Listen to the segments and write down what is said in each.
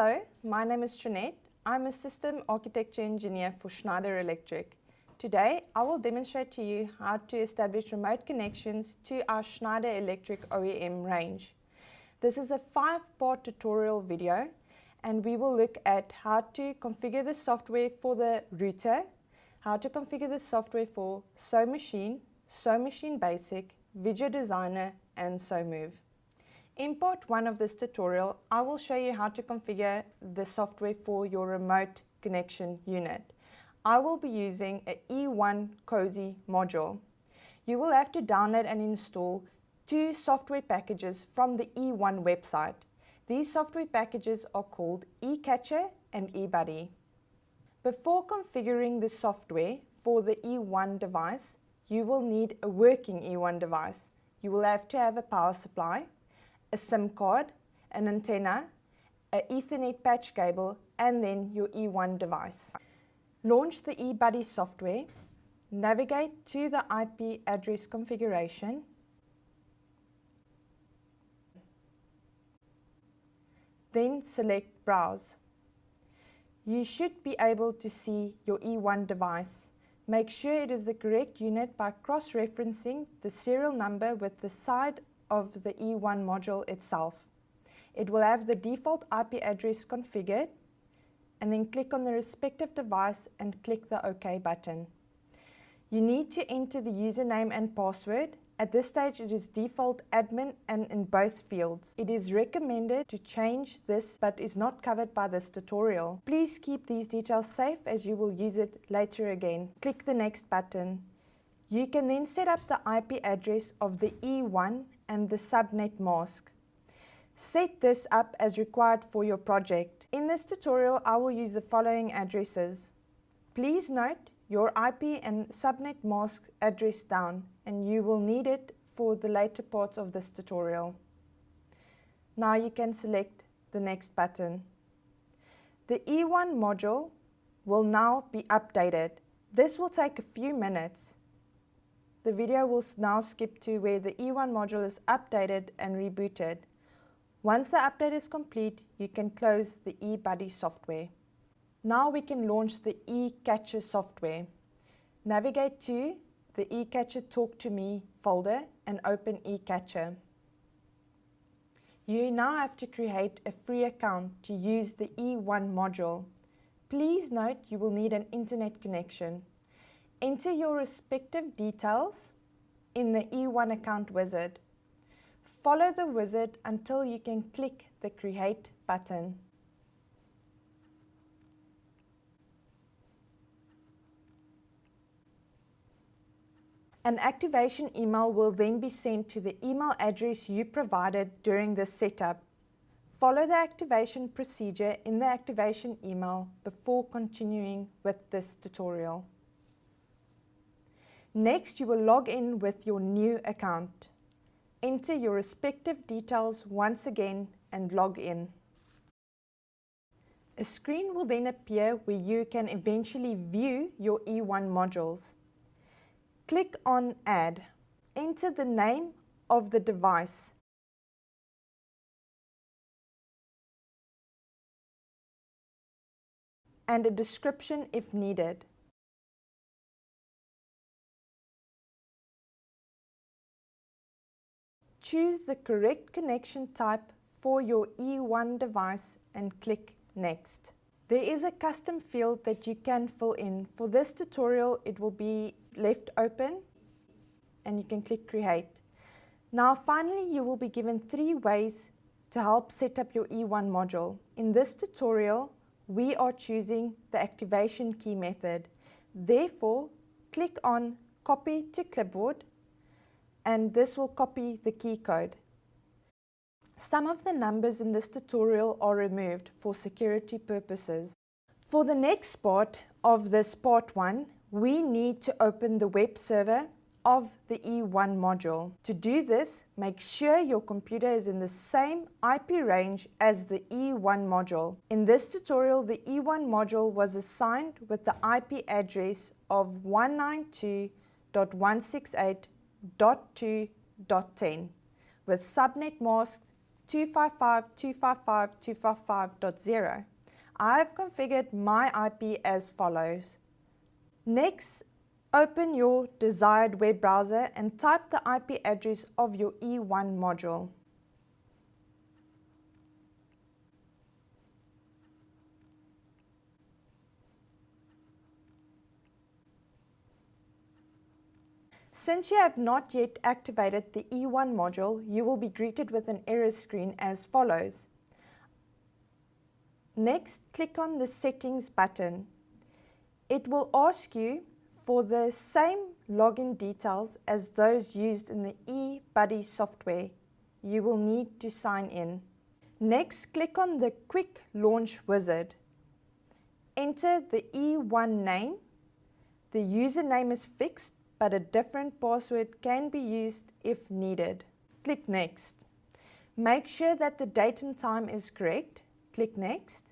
Hello, my name is Jeanette. I'm a System Architecture Engineer for Schneider Electric. Today, I will demonstrate to you how to establish remote connections to our Schneider Electric OEM range. This is a 5-part tutorial video, and we will look at how to configure the software for the router, how to configure the software for SewMachine, SewMachine Basic, Video Designer, and SewMove. In part 1 of this tutorial, I will show you how to configure the software for your remote connection unit. I will be using an eWON Cosy module. You will have to download and install 2 software packages from the eWON website. These software packages are called eCatcher and eBuddy. Before configuring the software for the eWON device, you will need a working eWON device. You will have to have a power supply, a SIM card, an antenna, an Ethernet patch cable, and then your eWON device. Launch the eBuddy software, navigate to the IP address configuration, then select Browse. You should be able to see your eWON device. Make sure it is the correct unit by cross-referencing the serial number with the side of the eWON module itself. It will have the default IP address configured, and then click on the respective device and click the OK button. You need to enter the username and password. At this stage it is default admin and in both fields. It is recommended to change this but is not covered by this tutorial. Please keep these details safe as you will use it later again. Click the next button. You can then set up the IP address of the eWON and the subnet mask. Set this up as required for your project. In this tutorial, I will use the following addresses. Please note your IP and subnet mask address down, and you will need it for the later parts of this tutorial. Now you can select the next button. The eWON module will now be updated. This will take a few minutes. The video will now skip to where the eWON module is updated and rebooted. Once the update is complete, you can close the eBuddy software. Now we can launch the eCatcher software. Navigate to the eCatcher Talk to Me folder and open eCatcher. You now have to create a free account to use the eWON module. Please note you will need an internet connection. Enter your respective details in the eWON account wizard. Follow the wizard until you can click the Create button. An activation email will then be sent to the email address you provided during this setup. Follow the activation procedure in the activation email before continuing with this tutorial. Next, you will log in with your new account. Enter your respective details once again and log in. A screen will then appear where you can eventually view your eWON modules. Click on Add. Enter the name of the device. And a description if needed. Choose the correct connection type for your eWON device and click Next. There is a custom field that you can fill in. For this tutorial, it will be left open and you can click Create. Now finally, you will be given 3 ways to help set up your eWON module. In this tutorial, we are choosing the activation key method. Therefore, click on Copy to Clipboard, and this will copy the key code. Some of the numbers in this tutorial are removed for security purposes. For the next part of this part 1, we need to open the web server of the eWON module. To do this, make sure your computer is in the same IP range as the eWON module. In this tutorial, the eWON module was assigned with the IP address of 192.168.2.10 with subnet mask 255.255.255.0. I have configured my IP as follows. Next, open your desired web browser and type the IP address of your eWON module. Since you have not yet activated the eWON module, you will be greeted with an error screen as follows. Next, click on the Settings button. It will ask you for the same login details as those used in the eBuddy software. You will need to sign in. Next, click on the Quick Launch Wizard. Enter the eWON name. The username is fixed, but a different password can be used if needed. Click Next. Make sure that the date and time is correct. Click Next.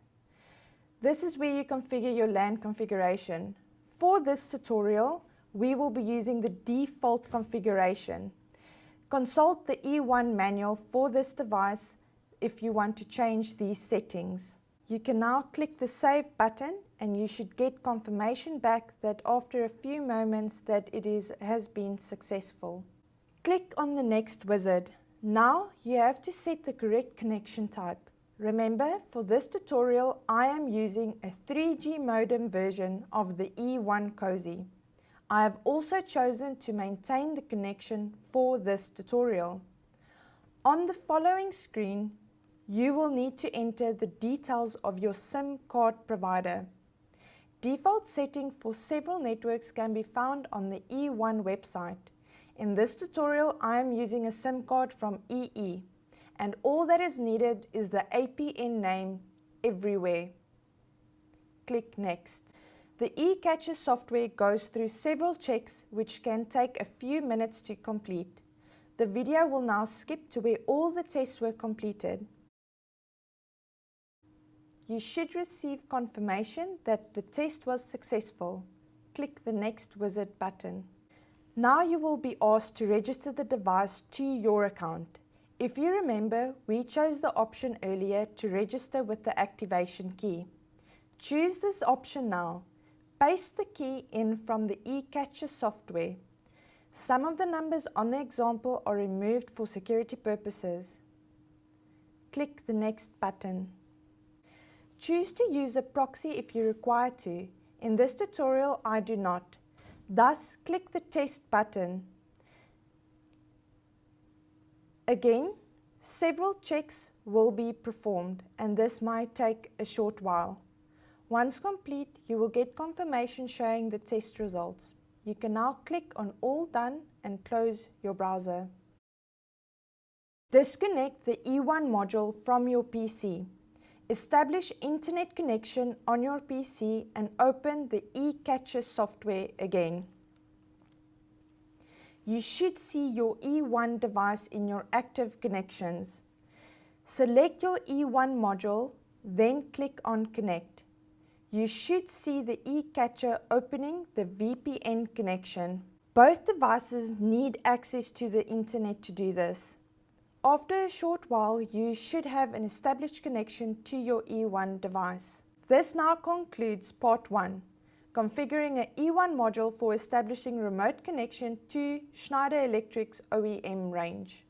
This is where you configure your LAN configuration. For this tutorial, we will be using the default configuration. Consult the eWON manual for this device if you want to change these settings. You can now click the Save button and you should get confirmation back that after a few moments that it has been successful. Click on the next wizard. Now you have to set the correct connection type. Remember, for this tutorial I am using a 3G modem version of the eWON Cosy. I have also chosen to maintain the connection for this tutorial. On the following screen, you will need to enter the details of your SIM card provider. Default setting for several networks can be found on the eWON website. In this tutorial, I am using a SIM card from EE, and all that is needed is the APN name everywhere. Click Next. The eCatcher software goes through several checks which can take a few minutes to complete. The video will now skip to where all the tests were completed. You should receive confirmation that the test was successful. Click the Next Wizard button. Now you will be asked to register the device to your account. If you remember, we chose the option earlier to register with the activation key. Choose this option now. Paste the key in from the eCatcher software. Some of the numbers on the example are removed for security purposes. Click the Next button. Choose to use a proxy if you require to. In this tutorial, I do not. Thus, click the Test button. Again, several checks will be performed, and this might take a short while. Once complete, you will get confirmation showing the test results. You can now click on All Done and close your browser. Disconnect the eWON module from your PC. Establish internet connection on your PC and open the eCatcher software again. You should see your eWON device in your active connections. Select your eWON module, then click on Connect. You should see the eCatcher opening the VPN connection. Both devices need access to the internet to do this. After a short while, you should have an established connection to your eWON device. This now concludes part 1, configuring an eWON module for establishing remote connection to Schneider Electric's OEM range.